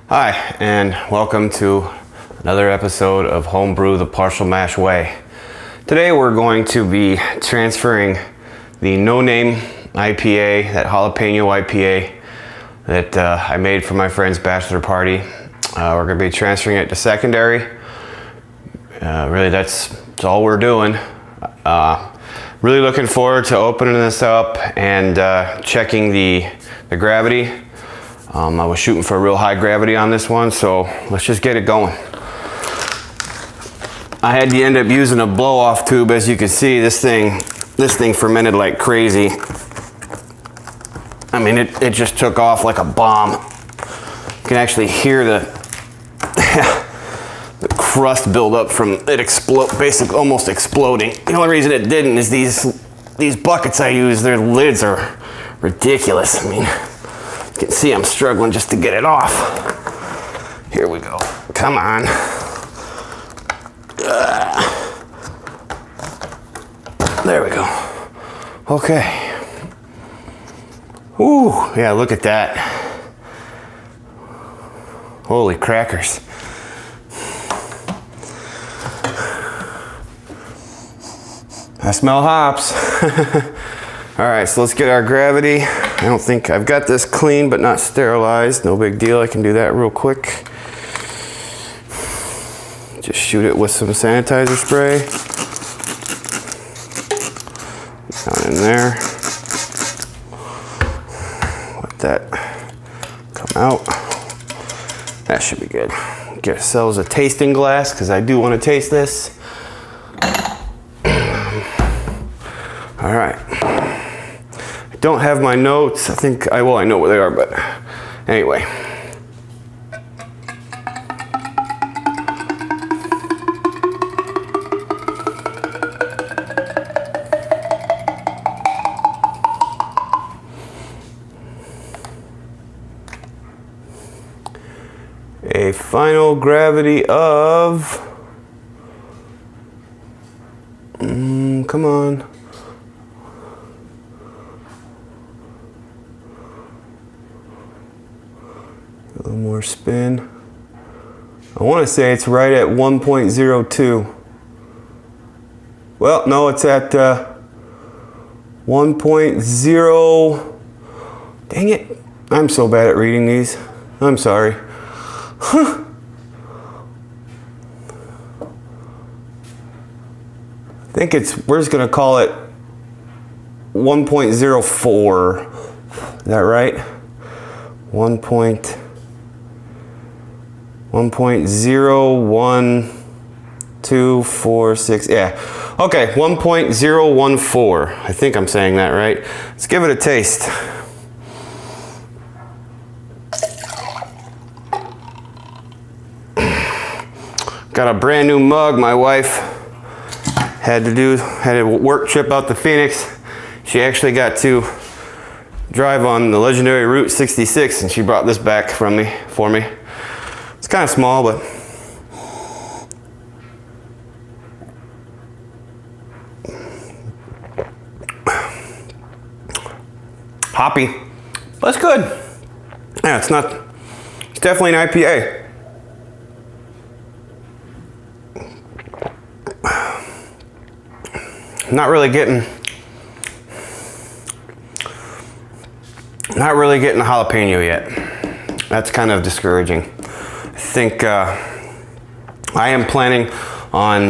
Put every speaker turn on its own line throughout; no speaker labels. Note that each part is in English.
Hi, and welcome to another episode of Homebrew the Partial Mash Way. Today we're going to be transferring the No Name IPA, that Jalapeno IPA that I made for my friend's bachelor party. We're going to be transferring it to secondary. Really, that's all we're doing. Really looking forward to opening this up and checking the gravity. I was shooting for a real high gravity on this one, so let's just get it going. I had to end up using a blow-off tube. As you can see, this thing fermented like crazy. I mean, it just took off like a bomb. You can actually hear the crust build up from it basically almost exploding. The only reason it didn't is these buckets I use, their lids are ridiculous. I mean, you can see I'm struggling just to get it off. Here we go. Come on. There we go. Okay. Ooh, yeah, look at that. Holy crackers. I smell hops. All right, so let's get our gravity. I don't think I've got this clean but not sterilized. No big deal, I can do that real quick. Just shoot it with some sanitizer spray. Down in there. Let that come out. That should be good. Get ourselves a tasting glass because I do want to taste this. All right. I don't have my notes. I know where they are, but anyway. A final gravity of, come on. A little more spin. I want to say it's right at 1.02. Well, no, it's at 1.0. Dang it. I'm so bad at reading these. I'm sorry. Huh. I think we're just going to call it 1.04. Is that right? 1.01246. Yeah. Okay, 1.014. I think I'm saying that right. Let's give it a taste. Got a brand new mug. My wife had a work trip out to Phoenix. She actually got to drive on the legendary Route 66 and she brought this back for me. It's kind of small, but hoppy. That's good. Yeah, it's definitely an IPA. Not really getting the jalapeno yet. That's kind of discouraging. I think I am planning on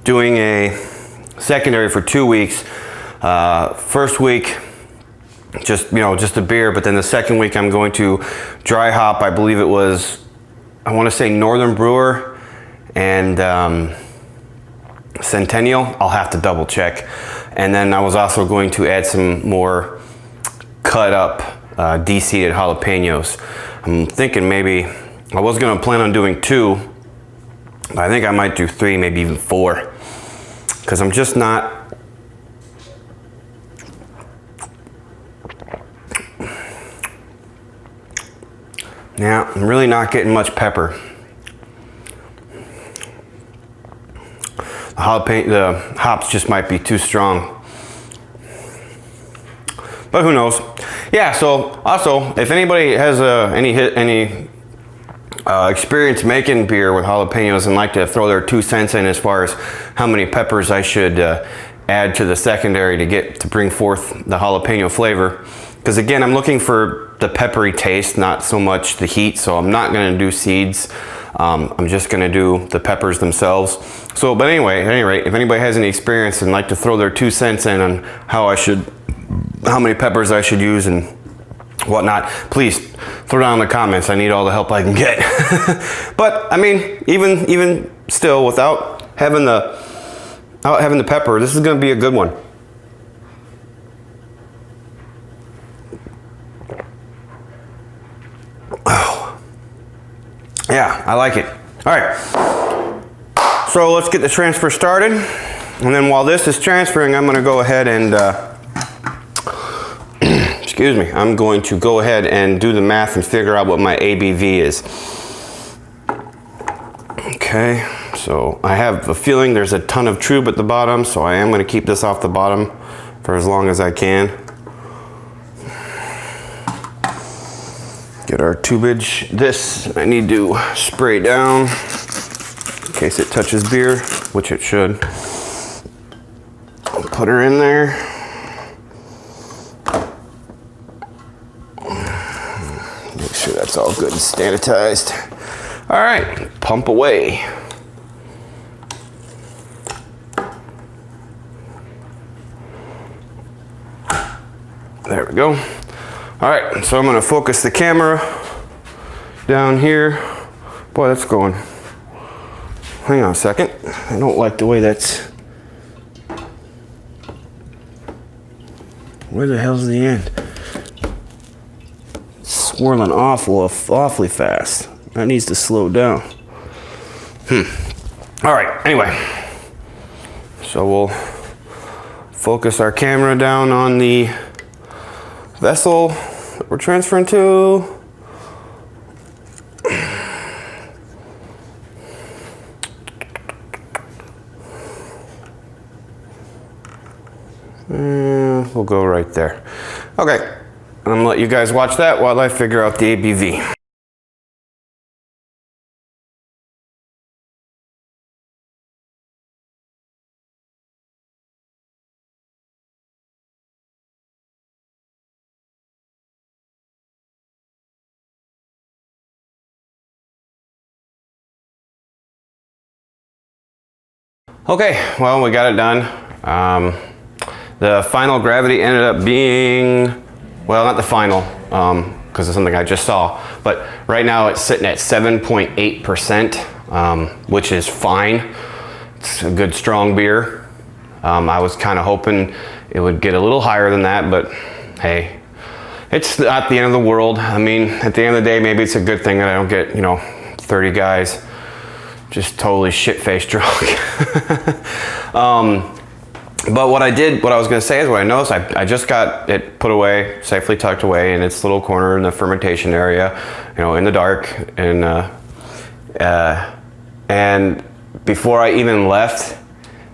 doing a secondary for 2 weeks. First week, just a beer, but then the second week I'm going to dry hop. I believe it was, I want to say Northern Brewer and Centennial. I'll have to double check. And then I was also going to add some more cut up de-seeded jalapenos. I'm thinking maybe, I was going to plan on doing 2, but I think I might do 3, maybe even 4, because I'm just not, I'm really not getting much pepper. The hops just might be too strong. But who knows? yeah, so also, if anybody has any experience making beer with jalapenos and like to throw their 2 cents in as far as how many peppers I should add to the secondary to bring forth the jalapeno flavor, because again, I'm looking for the peppery taste, not so much the heat. So I'm not going to do seeds. I'm just going to do the peppers themselves. So, but anyway, at any rate, if anybody has any experience and like to throw their 2 cents in on how many peppers I should use and whatnot, please throw down in the comments. I need all the help I can get. But I mean, even still, without having the pepper, this is going to be a good one. Oh, yeah, I like it. All right, so let's get the transfer started, and then while this is transferring, I'm going to go ahead and excuse me, I'm going to go ahead and do the math and figure out what my ABV is. Okay, so I have a feeling there's a ton of Trub at the bottom, so I am going to keep this off the bottom for as long as I can. Get our tubage. This I need to spray down in case it touches beer, which it should. Put her in there. Make sure that's all good and sanitized. All right, pump away. There we go. All right, so I'm gonna focus the camera down here. Boy, that's going. Hang on a second. I don't like the way that's. Where the hell's the end? It's swirling awfully fast. That needs to slow down. All right, anyway. So we'll focus our camera down on the vessel that we're transferring to. We'll go right there. Okay, I'm gonna let you guys watch that while I figure out the ABV. Okay, well, we got it done. The final gravity ended up being, well, not the final, because it's something I just saw, but right now it's sitting at 7.8%, which is fine. It's a good strong beer. I was kind of hoping it would get a little higher than that, but hey, it's not the end of the world. I mean, at the end of the day, maybe it's a good thing that I don't get, 30 guys just totally shit-faced drunk. But what I was going to say is what I noticed, I just got it put away, safely tucked away in its little corner in the fermentation area, in the dark. And before I even left,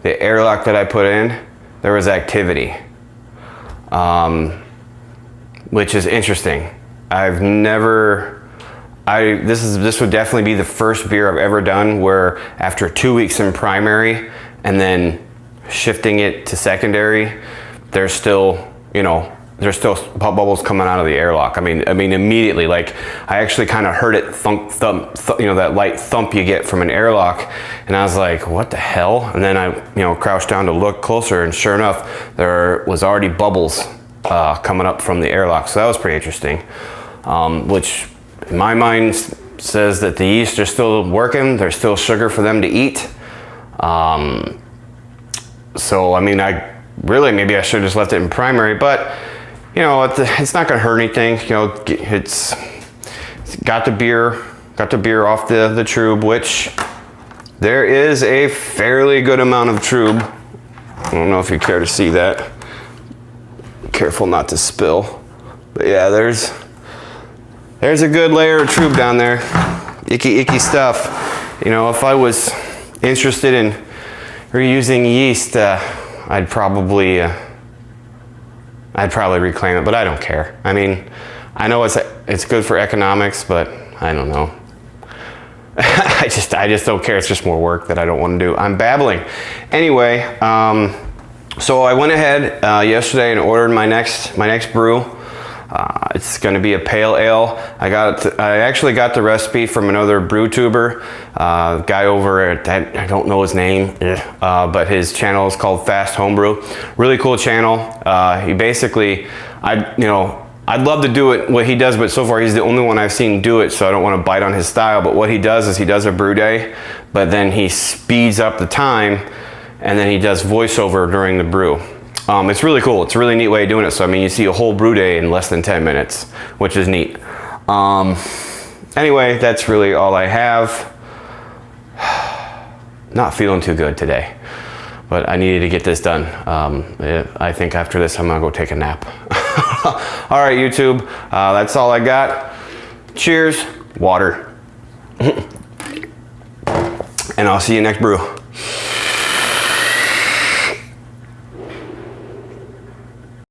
the airlock that I put in, there was activity, which is interesting. This would definitely be the first beer I've ever done where after 2 weeks in primary and then shifting it to secondary, there's still bubbles coming out of the airlock. I mean immediately, like I actually kind of heard it thump, that light thump you get from an airlock, and I was like, what the hell? And then I crouched down to look closer, and sure enough, there was already bubbles coming up from the airlock. So that was pretty interesting, which in my mind says that the yeast are still working. There's still sugar for them to eat. So, I mean, maybe I should have just left it in primary, but, it's not going to hurt anything. It's got the beer off the Trub, which there is a fairly good amount of Trub. I don't know if you care to see that. Careful not to spill. But yeah, there's a good layer of Trub down there. Icky stuff. If I was interested in reusing yeast, I'd probably I'd probably reclaim it, but I don't care. I mean, I know it's good for economics, but I don't know. I just don't care. It's just more work that I don't want to do. I'm babbling. Anyway, so I went ahead yesterday and ordered my next brew. It's going to be a pale ale. I actually got the recipe from another brew tuber, guy over at, I don't know his name, but his channel is called Fast Homebrew. Really cool channel. He basically, I'd love to do it what he does, but so far he's the only one I've seen do it, so I don't want to bite on his style. But what he does is he does a brew day, but then he speeds up the time, and then he does voiceover during the brew. It's really cool. It's a really neat way of doing it. So I mean, you see a whole brew day in less than 10 minutes, which is neat. Anyway, that's really all I have. Not feeling too good today, but I needed to get this done. I think after this, I'm gonna go take a nap. All right, YouTube, that's all I got. Cheers, water. And I'll see you next brew.